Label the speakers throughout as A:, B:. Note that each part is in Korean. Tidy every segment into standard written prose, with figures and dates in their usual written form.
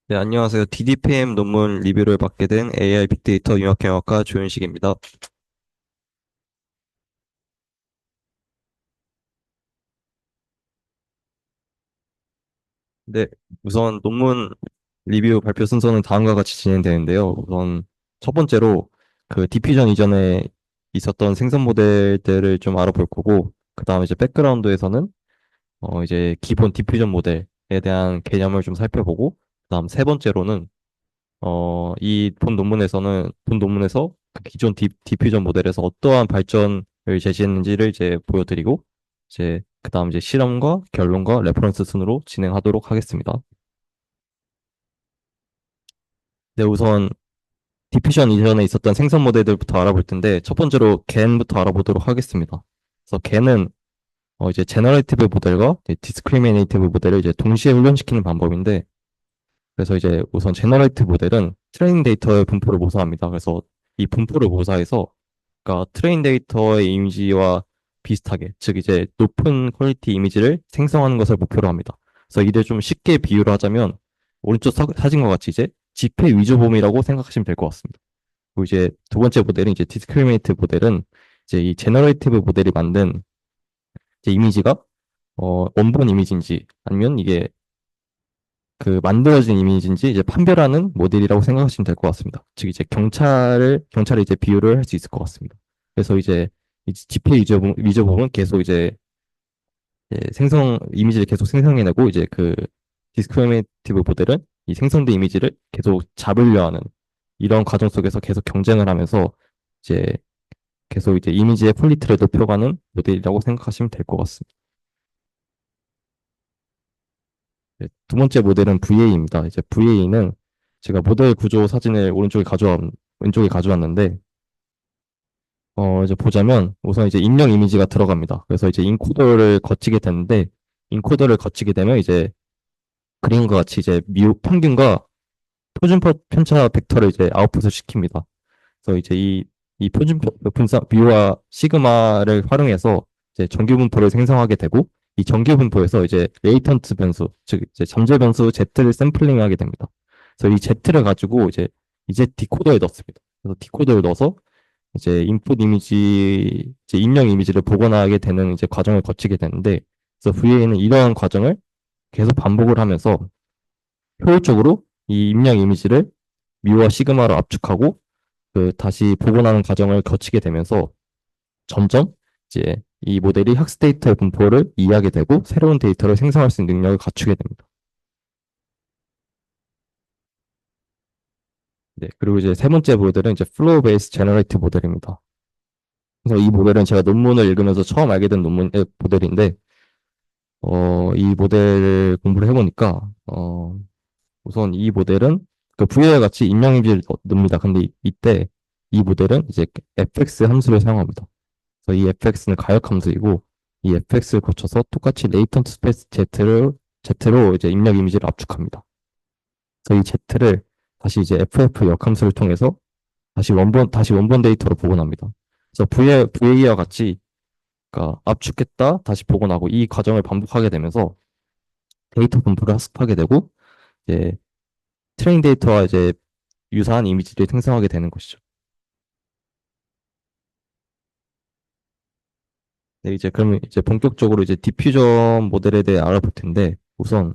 A: 네, 안녕하세요. DDPM 논문 리뷰를 맡게 된 AI 빅데이터 융합경영학과 조윤식입니다. 네, 우선 논문 리뷰 발표 순서는 다음과 같이 진행되는데요. 우선 첫 번째로 그 디퓨전 이전에 있었던 생성 모델들을 좀 알아볼 거고, 그 다음에 이제 백그라운드에서는 이제 기본 디퓨전 모델에 대한 개념을 좀 살펴보고, 그 다음 세 번째로는 이 본 논문에서 그 기존 디퓨전 모델에서 어떠한 발전을 제시했는지를 이제 보여드리고, 이제, 그 다음 이제 실험과 결론과 레퍼런스 순으로 진행하도록 하겠습니다. 네, 우선 디퓨전 이전에 있었던 생성 모델들부터 알아볼 텐데, 첫 번째로 겐부터 알아보도록 하겠습니다. 그래서 겐은 이제 제너레이티브 모델과 디스크리미네이티브 모델을 이제 동시에 훈련시키는 방법인데, 그래서 이제 우선 제너레이티브 모델은 트레이닝 데이터의 분포를 모사합니다. 그래서 이 분포를 모사해서 그러니까 트레인 데이터의 이미지와 비슷하게, 즉 이제 높은 퀄리티 이미지를 생성하는 것을 목표로 합니다. 그래서 이를 좀 쉽게 비유를 하자면 오른쪽 사진과 같이 이제 집회 위주범이라고 생각하시면 될 것 같습니다. 그리고 이제 두 번째 모델은 이제 디스크리미네이티브 모델은 이제 이 제너레이티브 모델이 만든 이제 이미지가 원본 이미지인지 아니면 이게 그 만들어진 이미지인지 이제 판별하는 모델이라고 생각하시면 될 것 같습니다. 즉 이제 경찰에 이제 비유를 할 수 있을 것 같습니다. 그래서 이제 이 집회 유저 부분 계속 이미지를 계속 생성해내고 이제 그 디스크리미네이티브 모델은 이 생성된 이미지를 계속 잡으려 하는 이런 과정 속에서 계속 경쟁을 하면서 이제 계속 이제 이미지의 퀄리티를 높여가는 모델이라고 생각하시면 될 것 같습니다. 네, 두 번째 모델은 VA입니다. 이제 VA는 제가 모델 구조 사진을 왼쪽에 가져왔는데, 이제 보자면 우선 이제 입력 이미지가 들어갑니다. 그래서 이제 인코더를 거치게 되는데, 인코더를 거치게 되면 이제 그림과 같이 이제 평균과 편차 벡터를 이제 아웃풋을 시킵니다. 그래서 이제 이 분산, 뮤와 시그마를 활용해서 이제 정규 분포를 생성하게 되고, 이 정규 분포에서 이제 레이턴트 변수, 즉 이제 잠재 변수 Z를 샘플링하게 됩니다. 그래서 이 Z를 가지고 이제 디코더에 넣습니다. 그래서 디코더를 넣어서 이제 인풋 이미지, 이제 입력 이미지를 복원하게 되는 이제 과정을 거치게 되는데, 그래서 VA는 이러한 과정을 계속 반복을 하면서 효율적으로 이 입력 이미지를 뮤와 시그마로 압축하고 그 다시 복원하는 과정을 거치게 되면서 점점 이제 이 모델이 학습 데이터의 분포를 이해하게 되고 새로운 데이터를 생성할 수 있는 능력을 갖추게 됩니다. 네, 그리고 이제 세 번째 모델은 이제 플로우 베이스 제너레이티브 모델입니다. 그래서 이 모델은 제가 논문을 읽으면서 처음 알게 된 모델인데, 이 모델 공부를 해보니까, 우선 이 모델은 그 VL과 같이 입력 이미지를 넣습니다. 근데 이때 이 모델은 이제 fx 함수를 사용합니다. 그래서 이 fx는 가역 함수이고 이 fx를 거쳐서 똑같이 레이턴트 스페이스 z로 이제 입력 이미지를 압축합니다. 그래서 이 z를 다시 이제 ff 역함수를 통해서 다시 원본 데이터로 복원합니다. 그래서 VA와 같이 그러니까 압축했다 다시 복원하고 이 과정을 반복하게 되면서 데이터 분포를 학습하게 되고 이제 트레인 데이터와 이제 유사한 이미지를 생성하게 되는 것이죠. 네, 이제 그러면 이제 본격적으로 이제 디퓨전 모델에 대해 알아볼 텐데 우선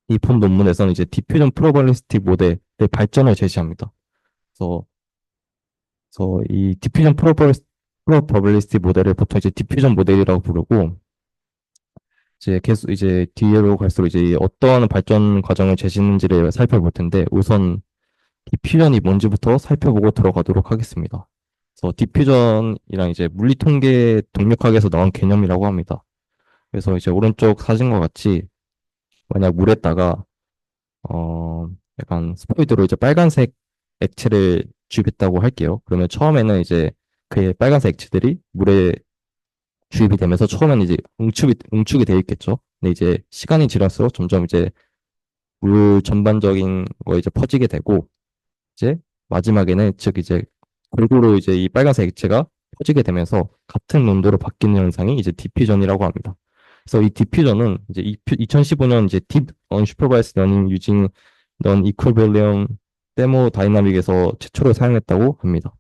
A: 이 본 논문에서는 이제 디퓨전 프로버빌리스틱 모델의 발전을 제시합니다. 그래서, 그래서 이 디퓨전 프로버빌리스틱 모델을 보통 이제 디퓨전 모델이라고 부르고 이제 계속 이제 뒤로 갈수록 이제 어떠한 발전 과정을 제시했는지를 살펴볼 텐데 우선 디퓨전이 뭔지부터 살펴보고 들어가도록 하겠습니다. 그래서 디퓨전이랑 이제 물리통계 동력학에서 나온 개념이라고 합니다. 그래서 이제 오른쪽 사진과 같이 만약 물에다가 어 약간 스포이드로 이제 빨간색 액체를 주입했다고 할게요. 그러면 처음에는 이제 그 빨간색 액체들이 물에 주입이 되면서 처음에는 이제 응축이 돼 있겠죠. 근데 이제 시간이 지날수록 점점 이제 물 전반적인 거 이제 퍼지게 되고 이제 마지막에는 즉 이제 골고루 이제 이 빨간색 액체가 퍼지게 되면서 같은 농도로 바뀌는 현상이 이제 디퓨전이라고 합니다. 그래서 이 디퓨전은 이제 2015년 이제 딥 언슈퍼바이스 러닝 유징 넌 이퀄빌리엄 데모 다이나믹에서 최초로 사용했다고 합니다.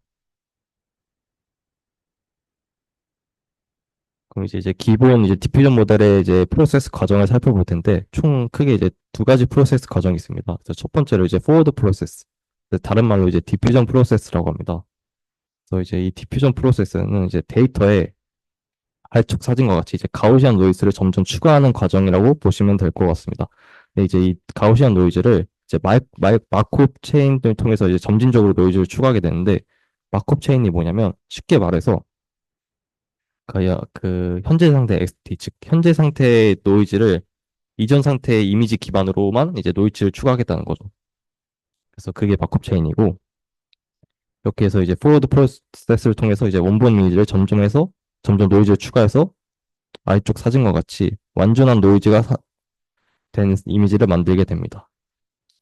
A: 그럼 이제 기본 이제 디퓨전 모델의 이제 프로세스 과정을 살펴볼 텐데 총 크게 이제 두 가지 프로세스 과정이 있습니다. 그래서 첫 번째로 이제 포워드 프로세스, 다른 말로 이제 디퓨전 프로세스라고 합니다. 그래서 이제 이 디퓨전 프로세스는 이제 데이터에 발축 사진과 같이 이제 가우시안 노이즈를 점점 추가하는 과정이라고 보시면 될 것 같습니다. 근데 이제 이 가우시안 노이즈를 이제 마콥 체인을 통해서 이제 점진적으로 노이즈를 추가하게 되는데 마콥 체인이 뭐냐면 쉽게 말해서 그 현재 상태 XT, 즉 현재 상태의 노이즈를 이전 상태의 이미지 기반으로만 이제 노이즈를 추가하겠다는 거죠. 그래서 그게 마콥 체인이고 이렇게 해서 이제 포워드 프로세스를 통해서 이제 원본 이미지를 점점 노이즈를 추가해서 아래쪽 사진과 같이 완전한 노이즈가 된 이미지를 만들게 됩니다.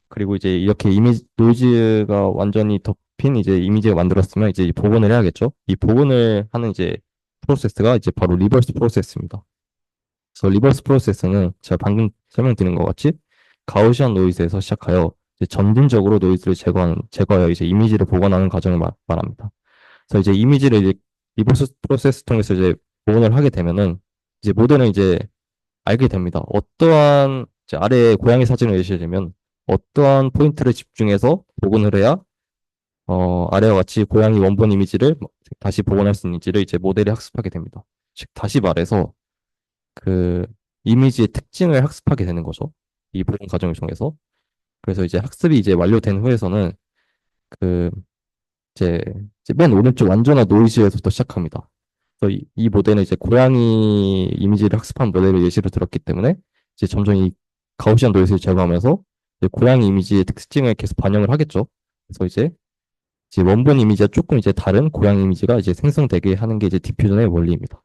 A: 그리고 이제 이렇게 노이즈가 완전히 덮인 이제 이미지가 만들었으면 이제 복원을 해야겠죠. 이 복원을 하는 이제 프로세스가 이제 바로 리버스 프로세스입니다. 그래서 리버스 프로세스는 제가 방금 설명드린 것 같이 가우시안 노이즈에서 시작하여 이제 점진적으로 노이즈를 제거하여 이제 이미지를 복원하는 과정을 말합니다. 그래서 이제 이미지를 이제 리버스 프로세스 통해서 이제 복원을 하게 되면은 이제 모델은 이제 알게 됩니다. 어떠한 이제 아래에 고양이 사진을 예시들면 어떠한 포인트를 집중해서 복원을 해야 아래와 같이 고양이 원본 이미지를 다시 복원할 수 있는지를 이제 모델이 학습하게 됩니다. 즉 다시 말해서 그 이미지의 특징을 학습하게 되는 거죠. 이 복원 과정을 통해서. 그래서 이제 학습이 이제 완료된 후에서는 그 이제 맨 오른쪽 완전한 노이즈에서부터 시작합니다. 그래서 이 모델은 이제 고양이 이미지를 학습한 모델을 예시로 들었기 때문에 이제 점점 이 가우시안 노이즈를 제거하면서 이제 고양이 이미지의 특징을 계속 반영을 하겠죠. 그래서 이제 원본 이미지와 조금 이제 다른 고양이 이미지가 이제 생성되게 하는 게 이제 디퓨전의 원리입니다.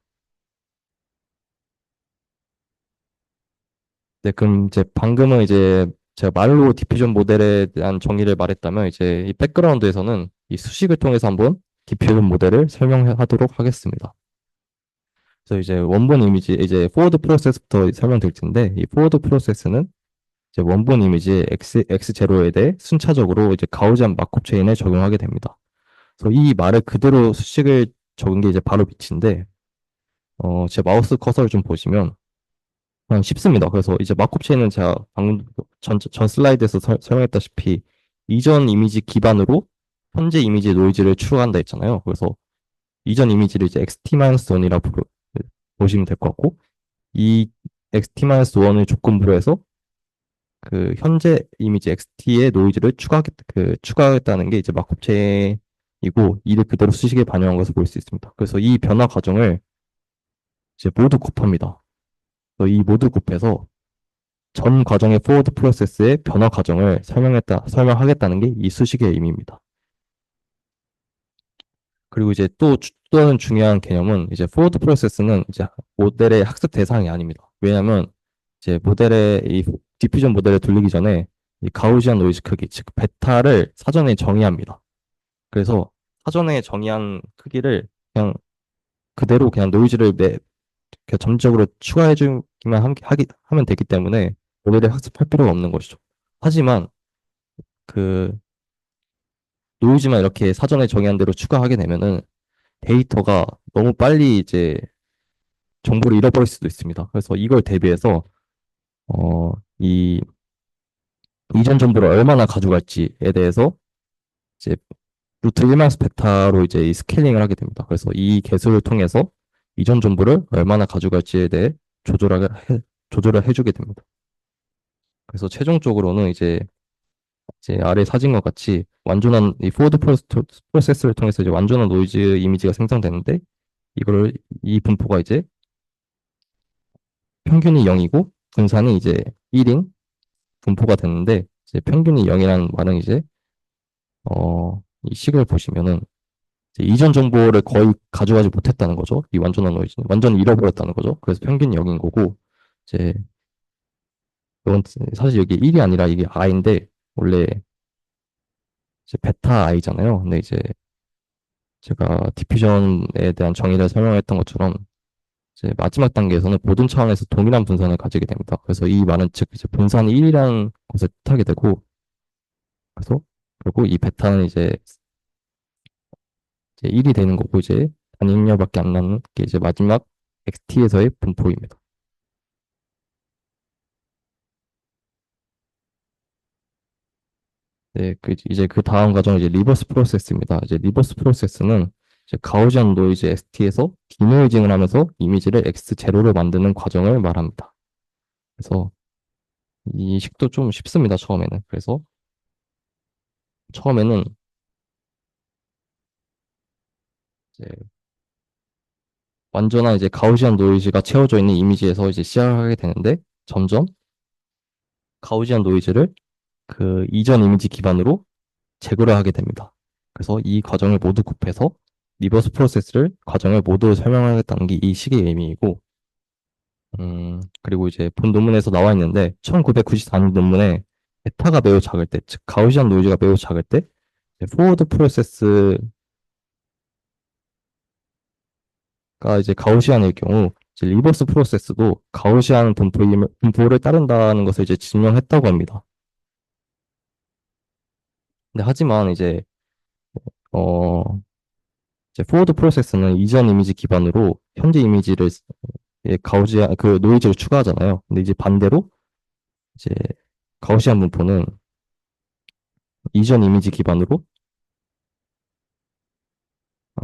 A: 네, 그럼 이제 방금은 이제 제가 말로 디퓨전 모델에 대한 정의를 말했다면 이제 이 백그라운드에서는 이 수식을 통해서 한번 디퓨전 모델을 설명하도록 하겠습니다. 그래서 이제 원본 이미지, 이제 포워드 프로세스부터 설명드릴 텐데 이 포워드 프로세스는 이제 원본 이미지의 X0에 대해 순차적으로 이제 가우지안 마콥 체인에 적용하게 됩니다. 그래서 이 말을 그대로 수식을 적은 게 이제 바로 빛인데 제 마우스 커서를 좀 보시면 그냥 쉽습니다. 그래서 이제 마콥 체인은 제가 방금 전 슬라이드에서 설명했다시피 이전 이미지 기반으로 현재 이미지 노이즈를 추가한다 했잖아요. 그래서 이전 이미지를 이제 xt-1이라고 보시면 될 것 같고 이 xt-1을 조건부로 해서 그 현재 이미지 xt의 노이즈를 추가하겠다는 게 이제 마콥 체인이고 이를 그대로 수식에 반영한 것을 볼 수 있습니다. 그래서 이 변화 과정을 이제 모두 곱합니다. 이 모두 곱해서 전 과정의 포워드 프로세스의 변화 과정을 설명하겠다는 게 이 수식의 의미입니다. 그리고 이제 또 다른 중요한 개념은 이제 포워드 프로세스는 이제 모델의 학습 대상이 아닙니다. 왜냐하면 이제 이 디퓨전 모델에 돌리기 전에 이 가우시안 노이즈 크기, 즉 베타를 사전에 정의합니다. 그래서 사전에 정의한 크기를 그냥 그대로 그냥 노이즈를 점적으로 추가해주기만 하면 되기 때문에 모델을 학습할 필요가 없는 것이죠. 하지만 그 노이즈만 이렇게 사전에 정의한 대로 추가하게 되면은 데이터가 너무 빨리 이제 정보를 잃어버릴 수도 있습니다. 그래서 이걸 대비해서 이 이전 정보를 얼마나 가져갈지에 대해서 이제 루트 1마이너스 베타로 이제 이 스케일링을 하게 됩니다. 그래서 이 개수를 통해서 이전 정보를 얼마나 가져갈지에 대해 조절을 해주게 됩니다. 그래서 최종적으로는 이제 아래 사진과 같이 완전한 이 포워드 프로세스를 통해서 이제 완전한 노이즈 이미지가 생성되는데 이 분포가 이제 평균이 0이고 분산이 이제 1인 분포가 되는데 이제 평균이 0이라는 말은 이제 이 식을 보시면은 이제 이전 정보를 거의 가져가지 못했다는 거죠. 이 완전한 노이즈는 완전히 잃어버렸다는 거죠. 그래서 평균이 0인 거고 이제 이건 사실 여기 1이 아니라 이게 i인데 원래 이제 베타 i잖아요. 근데 이제 제가 디퓨전에 대한 정의를 설명했던 것처럼 이제 마지막 단계에서는 모든 차원에서 동일한 분산을 가지게 됩니다. 그래서 이 말은 즉 이제 분산이 1이라는 것을 뜻하게 되고 그래서 결국 이 베타는 이제 1이 되는 거고 이제 단위녀밖에 안 남는 게 이제 마지막 XT에서의 분포입니다. 네, 이제 그 다음 과정은 이제 리버스 프로세스입니다. 이제 리버스 프로세스는 이제 가우지안 노이즈 ST에서 디노이징을 하면서 이미지를 X0로 만드는 과정을 말합니다. 그래서 이 식도 좀 쉽습니다, 처음에는. 그래서 처음에는 이제 완전한 이제 가우지안 노이즈가 채워져 있는 이미지에서 이제 시작하게 되는데 점점 가우지안 노이즈를 그 이전 이미지 기반으로 제거를 하게 됩니다. 그래서 이 과정을 모두 곱해서 리버스 프로세스를 과정을 모두 설명하겠다는 게 이 식의 의미이고, 그리고 이제 본 논문에서 나와 있는데 1994년 논문에 베타가 매우 작을 때, 즉 가우시안 노이즈가 매우 작을 때 포워드 프로세스가 이제 가우시안일 경우 이제 리버스 프로세스도 가우시안 분포를 따른다는 것을 이제 증명했다고 합니다. 근데 하지만 어 이제 포워드 프로세스는 이전 이미지 기반으로 현재 이미지를 가우시안 그 노이즈를 추가하잖아요. 근데 이제 반대로 이제 가우시안 분포는 이전 이미지 기반으로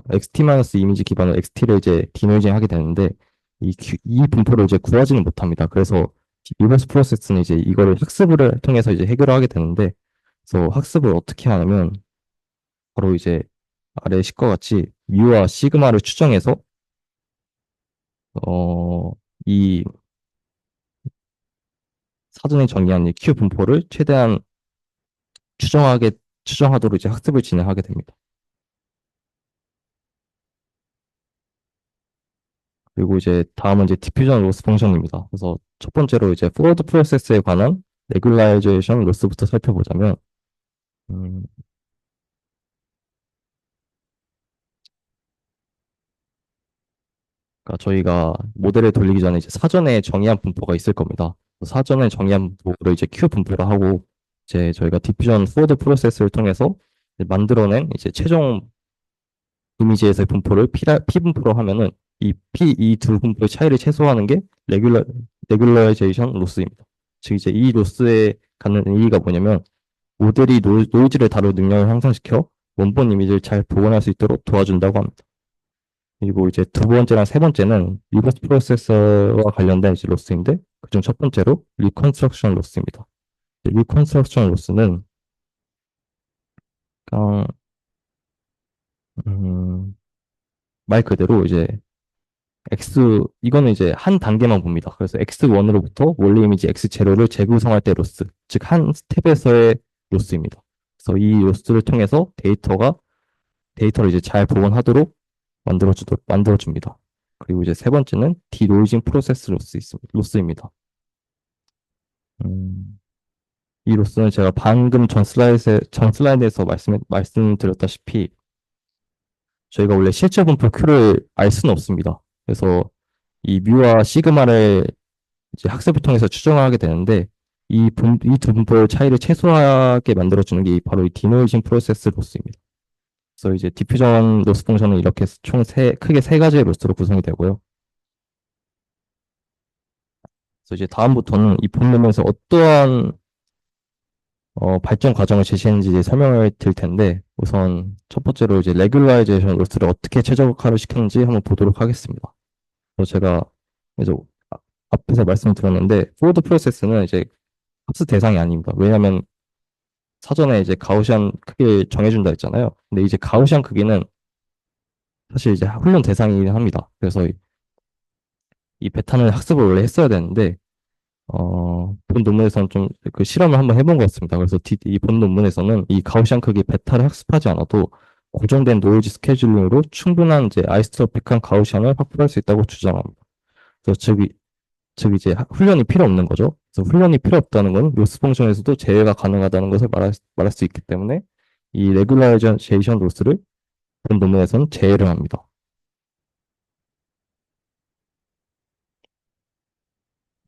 A: XT- 이미지 기반으로 XT를 이제 디노이징 하게 되는데 이 분포를 이제 구하지는 못합니다. 그래서 리버스 프로세스는 이제 이거를 학습을 통해서 이제 해결을 하게 되는데 그래서 학습을 어떻게 하냐면 바로 이제 아래 식과 같이 뮤와 시그마를 추정해서 이 사전에 정의한 이 Q 분포를 최대한 추정하게 추정하도록 이제 학습을 진행하게 됩니다. 그리고 이제 다음은 이제 디퓨전 로스 펑션입니다. 그래서 첫 번째로 이제 포워드 프로세스에 관한 레귤라이제이션 로스부터 살펴보자면, 음, 그러니까 저희가 모델을 돌리기 전에 이제 사전에 정의한 분포가 있을 겁니다. 사전에 정의한 분포를 이제 Q 분포라 하고, 이제 저희가 디퓨전 포워드 프로세스를 통해서 이제 만들어낸 이제 최종 이미지에서의 분포를 P 분포로 하면은 이 두 분포의 차이를 최소화하는 게 레귤라이제이션 로스입니다. 즉 이제 이 로스에 갖는 의의가 뭐냐면 모델이 노이즈를 다룰 능력을 향상시켜 원본 이미지를 잘 복원할 수 있도록 도와준다고 합니다. 그리고 이제 두 번째랑 세 번째는 리버스 프로세서와 관련된 이제 로스인데 그중 첫 번째로 리컨스트럭션 로스입니다. 리컨스트럭션 로스는 그냥 말 그대로 이제 이거는 이제 한 단계만 봅니다. 그래서 X1으로부터 원래 이미지 X0를 재구성할 때 로스, 즉 한 스텝에서의 로스입니다. 그래서 이 로스를 통해서 데이터를 이제 잘 복원하도록 만들어줍니다. 그리고 이제 세 번째는 디노이징 프로세스 로스입니다. 음, 이 로스는 제가 방금 전 슬라이드에서 말씀드렸다시피 저희가 원래 실제 분포 Q를 알 수는 없습니다. 그래서 이 뮤와 시그마를 이제 학습을 통해서 추정하게 되는데 이 두 분포의 차이를 최소화하게 만들어주는 게 바로 이 디노이징 프로세스 로스입니다. 그래서 이제 디퓨전 로스 펑션은 이렇게 크게 세 가지의 로스로 구성이 되고요. 그래서 이제 다음부터는 이 본문에서 어떠한 발전 과정을 제시했는지 이제 설명을 드릴 텐데 우선 첫 번째로 이제 레귤라이제이션 로스를 어떻게 최적화를 시켰는지 한번 보도록 하겠습니다. 그래서 제가 이제 앞에서 말씀드렸는데 포워드 프로세스는 이제 학습 대상이 아닙니다. 왜냐하면 사전에 이제 가우시안 크기를 정해준다 했잖아요. 근데 이제 가우시안 크기는 사실 이제 훈련 대상이긴 합니다. 그래서 이 베타는 학습을 원래 했어야 되는데 본 논문에서는 좀 그 실험을 한번 해본 것 같습니다. 그래서 이 본 논문에서는 이 가우시안 크기 베타를 학습하지 않아도 고정된 노이즈 스케줄링으로 충분한 이제 아이스트로픽한 가우시안을 확보할 수 있다고 주장합니다. 그래서 즉 이제 훈련이 필요 없는 거죠. 그래서 훈련이 필요 없다는 건 로스 펑션에서도 제외가 가능하다는 것을 말할 수 있기 때문에 이 레귤라이제이션 로스를 본 논문에서는 제외를 합니다.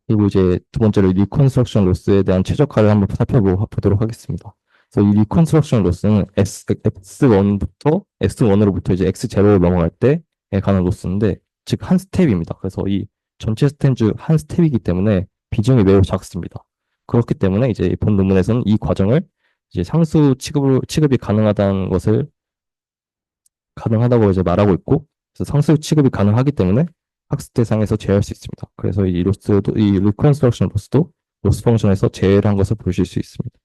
A: 그리고 이제 두 번째로 리컨스트럭션 로스에 대한 최적화를 한번 살펴보도록 하겠습니다. 그래서 이 리컨스트럭션 로스는 X1으로부터 이제 X0로 넘어갈 때에 관한 로스인데, 즉 한 스텝입니다. 그래서 이 전체 스텝 중 한 스텝이기 때문에 비중이 매우 작습니다. 그렇기 때문에 이제 본 논문에서는 이 과정을 이제 상수 취급이 가능하다고 이제 말하고 있고, 그래서 상수 취급이 가능하기 때문에 학습 대상에서 제외할 수 있습니다. 그래서 이 리컨스트럭션 로스도 로스 펑션에서 제외를 한 것을 보실 수 있습니다.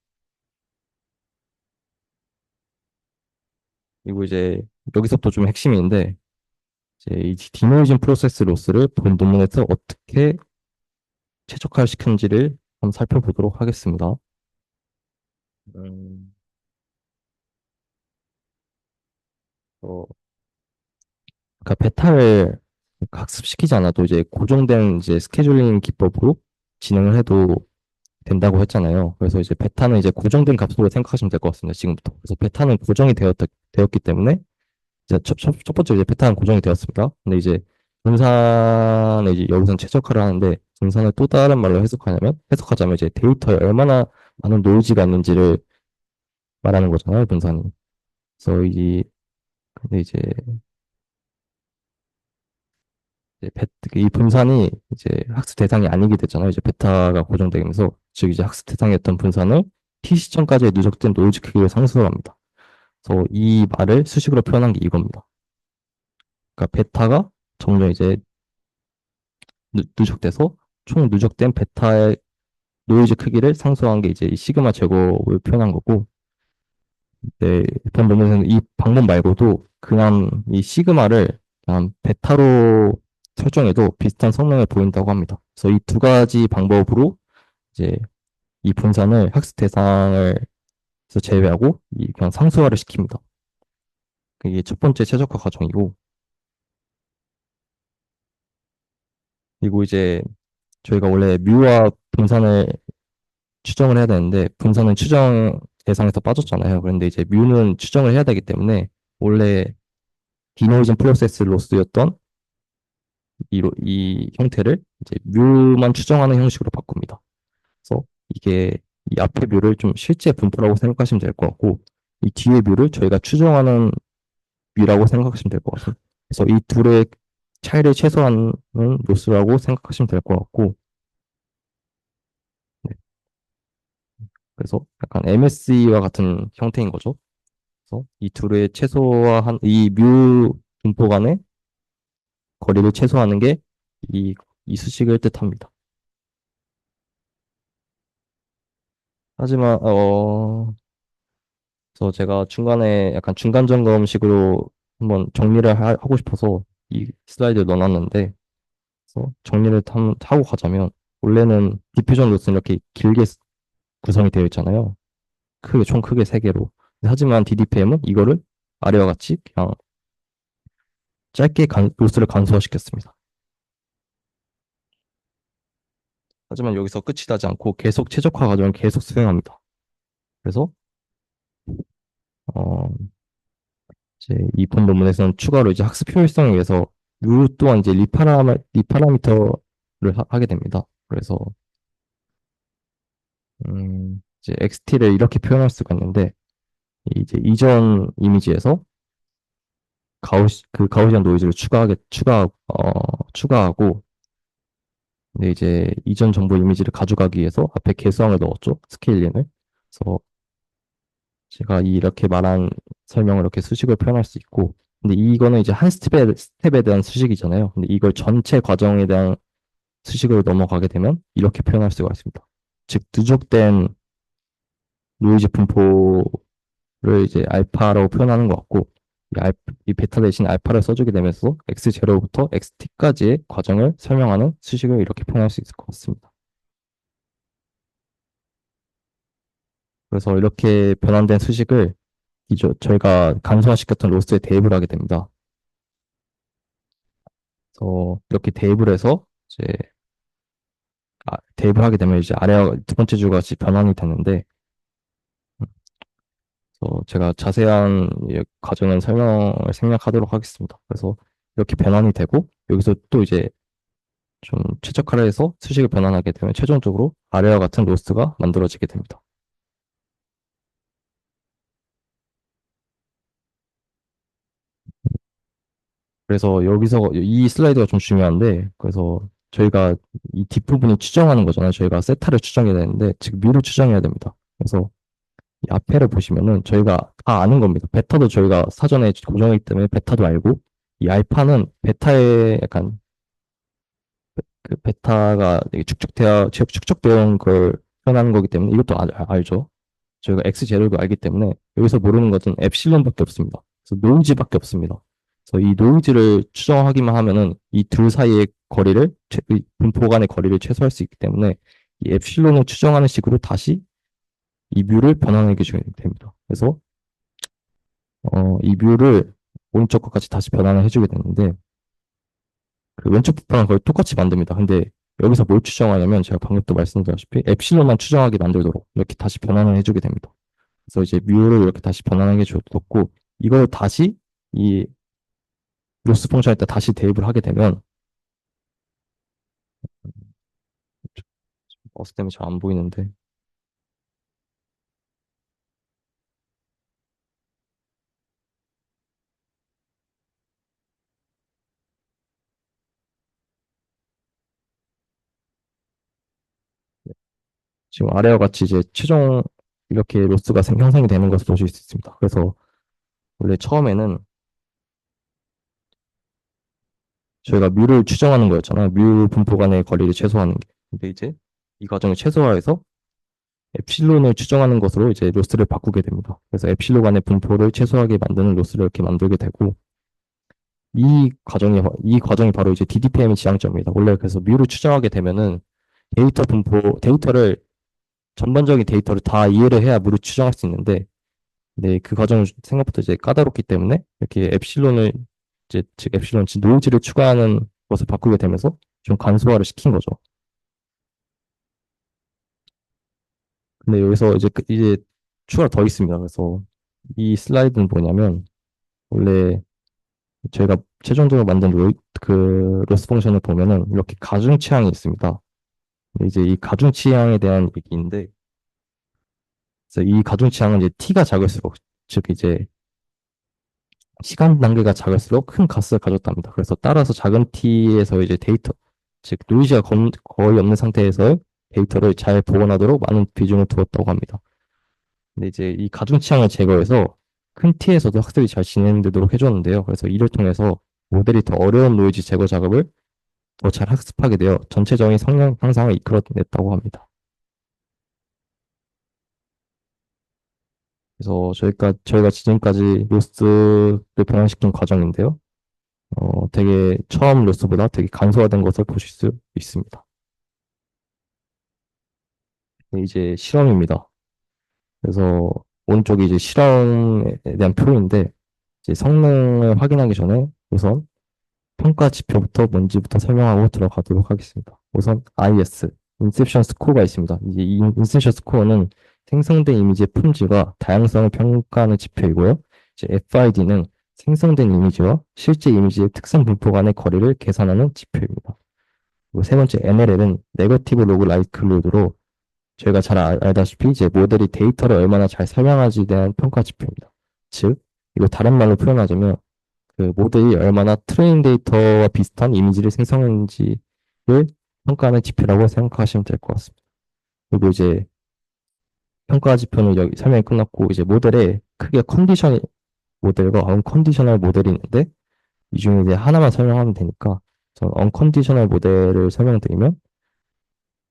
A: 그리고 이제 여기서부터 좀 핵심인데, 이제 이 디노이즌 프로세스 로스를 본 논문에서 어떻게 최적화시킨지를 한번 살펴보도록 하겠습니다. 음, 어, 그러니까 베타를 학습시키지 않아도 이제 고정된 이제 스케줄링 기법으로 진행을 해도 된다고 했잖아요. 그래서 이제 베타는 이제 고정된 값으로 생각하시면 될 것 같습니다. 지금부터. 그래서 베타는 고정이 되었기 때문에 이제 첫 번째 이제 베타는 고정이 되었습니다. 근데 이제 분산에 이제 여기서는 최적화를 하는데, 분산을 또 다른 말로 해석하자면 이제 데이터에 얼마나 많은 노이즈가 있는지를 말하는 거잖아요, 분산이. 그래서 근데 이 분산이 이제 학습 대상이 아니게 됐잖아요. 이제 베타가 고정되면서, 즉 이제 학습 대상이었던 분산을 t 시점까지의 누적된 노이즈 크기를 상수합니다. 그래서 이 말을 수식으로 표현한 게 이겁니다. 그러니까 베타가 점점 이제 누적돼서 총 누적된 베타의 노이즈 크기를 상수한 게 이제 이 시그마 제곱을 표현한 거고, 네, 이번 논문에서는 이 방법 말고도 그냥 이 시그마를 그냥 베타로 설정해도 비슷한 성능을 보인다고 합니다. 그래서 이 두 가지 방법으로 이제 이 분산을 학습 대상을 제외하고 그냥 상수화를 시킵니다. 그게 첫 번째 최적화 과정이고, 그리고 이제 저희가 원래 뮤와 분산을 추정을 해야 되는데, 분산은 추정 대상에서 빠졌잖아요. 그런데 이제 뮤는 추정을 해야 되기 때문에 원래 디노이즌 프로세스 로스였던 이 형태를 이제 뮤만 추정하는 형식으로 바꿉니다. 그래서 이게 이 앞에 뮤를 좀 실제 분포라고 생각하시면 될 것 같고, 이 뒤에 뮤를 저희가 추정하는 뮤라고 생각하시면 될 것 같아요. 그래서 이 둘의 차이를 최소화하는 로스라고 생각하시면 될 것 같고, 네. 그래서 약간 MSE와 같은 형태인 거죠. 그래서 이 둘의 최소화한 이 뮤 분포 간의 거리를 최소화하는 게 이 수식을 뜻합니다. 하지만 그래서 제가 중간에 약간 중간 점검식으로 한번 정리를 하고 싶어서 이 슬라이드를 넣어놨는데, 그래서 정리를 하고 가자면, 원래는 디퓨전 로스는 이렇게 길게 구성이 되어 있잖아요. 총 크게 세 개로. 하지만 DDPM은 이거를 아래와 같이 그냥 짧게 로스를 간소화시켰습니다. 하지만 여기서 끝이 나지 않고 계속 최적화 과정을 계속 수행합니다. 그래서 어, 이제 이번 논문에서는 추가로 이제 학습 효율성을 위해서 루 또한 이제 리파라미터를 하게 됩니다. 그래서 이제 XT를 이렇게 표현할 수가 있는데, 이제 이전 이미지에서 가우시안 노이즈를 추가하고, 근데 이제 이전 정보 이미지를 가져가기 위해서 앞에 개수항을 넣었죠. 스케일링을. 그래서 제가 이렇게 말한 설명을 이렇게 수식을 표현할 수 있고, 근데 이거는 이제 한 스텝에 대한 수식이잖아요. 근데 이걸 전체 과정에 대한 수식으로 넘어가게 되면 이렇게 표현할 수가 있습니다. 즉, 누적된 노이즈 분포를 이제 알파라고 표현하는 것 같고, 이 베타 대신 알파를 써주게 되면서 x0부터 xt까지의 과정을 설명하는 수식을 이렇게 표현할 수 있을 것 같습니다. 그래서 이렇게 변환된 수식을 저희가 간소화시켰던 로스에 대입을 하게 됩니다. 그래서 이렇게 대입을 해서 이제 대입을 하게 되면 이제 아래와 두 번째 줄 같이 변환이 되는데, 제가 자세한 과정은 설명을 생략하도록 하겠습니다. 그래서 이렇게 변환이 되고, 여기서 또 이제 좀 최적화를 해서 수식을 변환하게 되면 최종적으로 아래와 같은 로스가 만들어지게 됩니다. 그래서 여기서 이 슬라이드가 좀 중요한데, 그래서 저희가 이 뒷부분을 추정하는 거잖아요. 저희가 세타를 추정해야 되는데, 지금 뮤를 추정해야 됩니다. 그래서 이 앞에를 보시면은 저희가 다 아는 겁니다. 베타도 저희가 사전에 고정했기 때문에 베타도 알고, 이 알파는 베타의 약간 그 베타가 되게 축적되어 온 걸 표현하는 거기 때문에 이것도 알죠. 저희가 x 제로도 알기 때문에 여기서 모르는 것은 엡실론밖에 없습니다. 그래서 노이즈밖에 없습니다. 그래서 이 노이즈를 추정하기만 하면은 이 둘 사이의 거리를 이 분포 간의 거리를 최소화할 수 있기 때문에 이 엡실론을 추정하는 식으로 다시 이 뮤를 변환하게 됩니다. 그래서 이 뮤를 오른쪽 것까지 다시 변환을 해주게 되는데 그 왼쪽 부분은 거의 똑같이 만듭니다. 근데 여기서 뭘 추정하냐면 제가 방금 또 말씀드렸다시피 엡실론만 추정하게 만들도록 이렇게 다시 변환을 해주게 됩니다. 그래서 이제 뮤를 이렇게 다시 변환하게 줬고 이걸 다시 이 로스 펑션에다 다시 대입을 하게 되면 어스 때문에 잘 안 보이는데 지금 아래와 같이 이제 최종 이렇게 로스가 형성이 되는 것을 보실 수 있습니다. 그래서 원래 처음에는 저희가 뮤를 추정하는 거였잖아요. 뮤 분포 간의 거리를 최소화하는 게. 근데 이제 이 과정을 최소화해서 엡실론을 추정하는 것으로 이제 로스를 바꾸게 됩니다. 그래서 엡실론 간의 분포를 최소화하게 만드는 로스를 이렇게 만들게 되고 이 과정이 바로 이제 DDPM의 지향점입니다. 원래 그래서 뮤를 추정하게 되면은 데이터를 전반적인 데이터를 다 이해를 해야 뮤를 추정할 수 있는데 네, 그 과정은 생각보다 이제 까다롭기 때문에 이렇게 엡실론을 이제 즉 엡실론 즉 노이즈를 추가하는 것을 바꾸게 되면서 좀 간소화를 시킨 거죠. 근데 여기서 이제 추가가 더 있습니다. 그래서 이 슬라이드는 뭐냐면 원래 저희가 최종적으로 만든 그 로스 펑션을 보면은 이렇게 가중 취향이 있습니다. 근데 이제 이 가중 취향에 대한 얘기인데 그래서 이 가중 취향은 이제 t가 작을수록 즉 이제 시간 단계가 작을수록 큰 가스를 가졌답니다. 그래서 따라서 작은 t에서 이제 즉 노이즈가 거의 없는 상태에서 데이터를 잘 보관하도록 많은 비중을 두었다고 합니다. 근데 이제 이 가중 취향을 제거해서 큰 t에서도 학습이 잘 진행되도록 해줬는데요. 그래서 이를 통해서 모델이 더 어려운 노이즈 제거 작업을 더 잘 학습하게 되어 전체적인 성능 향상을 이끌어냈다고 합니다. 그래서 저희가 지금까지 로스를 변환시킨 과정인데요. 되게 처음 로스보다 되게 간소화된 것을 보실 수 있습니다. 네, 이제 실험입니다. 그래서 오른쪽이 이제 실험에 대한 표인데 이제 성능을 확인하기 전에 우선 평가 지표부터 뭔지부터 설명하고 들어가도록 하겠습니다. 우선 IS, 인셉션 스코어가 있습니다. 이제 이 인셉션 스코어는 생성된 이미지의 품질과 다양성을 평가하는 지표이고요. 이제 FID는 생성된 이미지와 실제 이미지의 특성 분포 간의 거리를 계산하는 지표입니다. 그리고 세 번째 NLL은 네거티브 로그 라이클로드로 저희가 잘 알다시피 이제 모델이 데이터를 얼마나 잘 설명하지에 대한 평가 지표입니다. 즉, 이거 다른 말로 표현하자면 그 모델이 얼마나 트레인 데이터와 비슷한 이미지를 생성했는지를 평가하는 지표라고 생각하시면 될 것 같습니다. 그리고 이제 평가 지표는 여기 설명이 끝났고 이제 모델에 크게 컨디션 모델과 언컨디셔널 모델이 있는데 이 중에 이제 하나만 설명하면 되니까 저는 언컨디셔널 모델을 설명드리면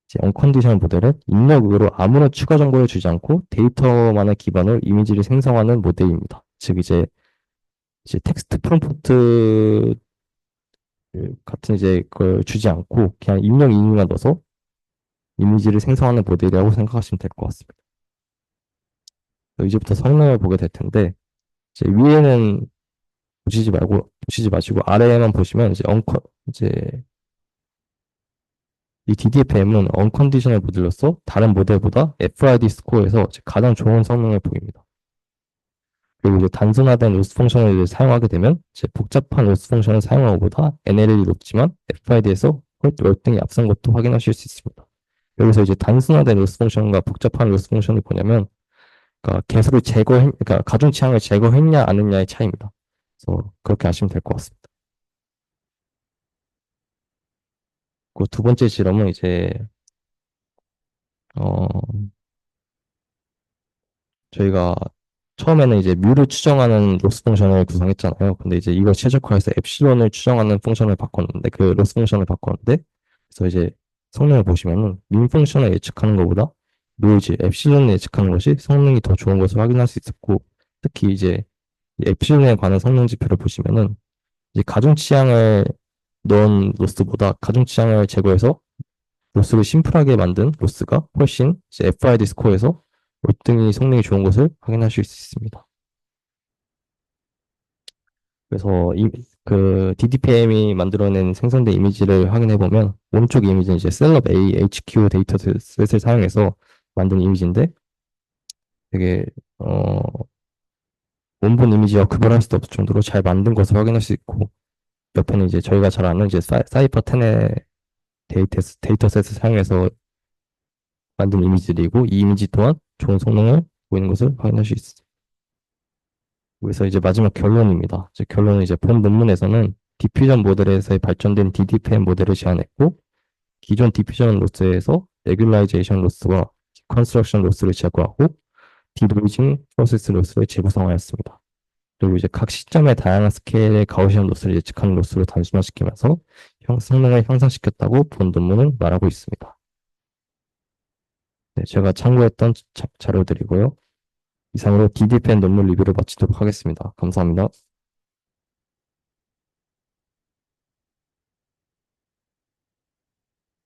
A: 이제 언컨디셔널 모델은 입력으로 아무런 추가 정보를 주지 않고 데이터만을 기반으로 이미지를 생성하는 모델입니다. 즉 이제 텍스트 프롬프트 같은 이제 그걸 주지 않고 그냥 입력 이미지만 넣어서 이미지를 생성하는 모델이라고 생각하시면 될 것 같습니다. 이제부터 성능을 보게 될 텐데 이제 위에는 보시지 마시고 아래에만 보시면 이제 이 DDFM은 언컨디셔널 모델로서 다른 모델보다 FID 스코어에서 가장 좋은 성능을 보입니다. 그리고 이제 단순화된 로스 펑션을 이제 사용하게 되면 이제 복잡한 로스 펑션을 사용하는 것보다 NLL이 높지만 FID에서 월등히 앞선 것도 확인하실 수 있습니다. 여기서 이제 단순화된 로스 펑션과 복잡한 로스 펑션이 뭐냐면, 그러니까 그러니까 가중 취향을 제거했냐 안 했냐의 차이입니다. 그래서 그렇게 아시면 될 것 같습니다. 그 두 번째 실험은 이제, 어, 저희가 처음에는 이제 뮤를 추정하는 로스 펑션을 구성했잖아요. 근데 이제 이걸 최적화해서 엡실론을 추정하는 펑션을 바꿨는데, 그 로스 펑션을 바꿨는데, 그래서 이제 성능을 보시면은 민 펑션을 예측하는 것보다 노이즈, 엡실론을 예측하는 것이 성능이 더 좋은 것을 확인할 수 있었고, 특히 이제 이 엡실론에 관한 성능 지표를 보시면은 이제 가중 취향을 넣은 로스보다 가중 취향을 제거해서 로스를 심플하게 만든 로스가 훨씬 이제 FID 스코어에서 월등히 성능이 좋은 것을 확인하실 수 있습니다. 그래서 그 DDPM이 만들어낸 생성된 이미지를 확인해 보면 오른쪽 이미지는 이제 셀럽 A HQ 데이터셋을 사용해서 만든 이미지인데 되게 원본 이미지와 구별할 수 없을 정도로 잘 만든 것을 확인할 수 있고 옆에는 이제 저희가 잘 아는 이제 사이퍼 10의 데이터셋을 사용해서 만든 이미지들이고 이 이미지 또한 좋은 성능을 보이는 것을 확인할 수 있습니다. 그래서 이제 마지막 결론입니다. 이제 결론은 이제 본 논문에서는 디퓨전 모델에서 발전된 DDPM 모델을 제안했고 기존 디퓨전 로스에서 레귤라이제이션 로스와 컨스트럭션 로스를 제거하고 디노이징 프로세스 로스를 재구성하였습니다. 그리고 이제 각 시점의 다양한 스케일의 가우시안 로스를 예측하는 로스로 단순화시키면서 성능을 향상시켰다고 본 논문은 말하고 있습니다. 네, 제가 참고했던 자료들이고요. 이상으로 DDPN 논문 리뷰를 마치도록 하겠습니다. 감사합니다.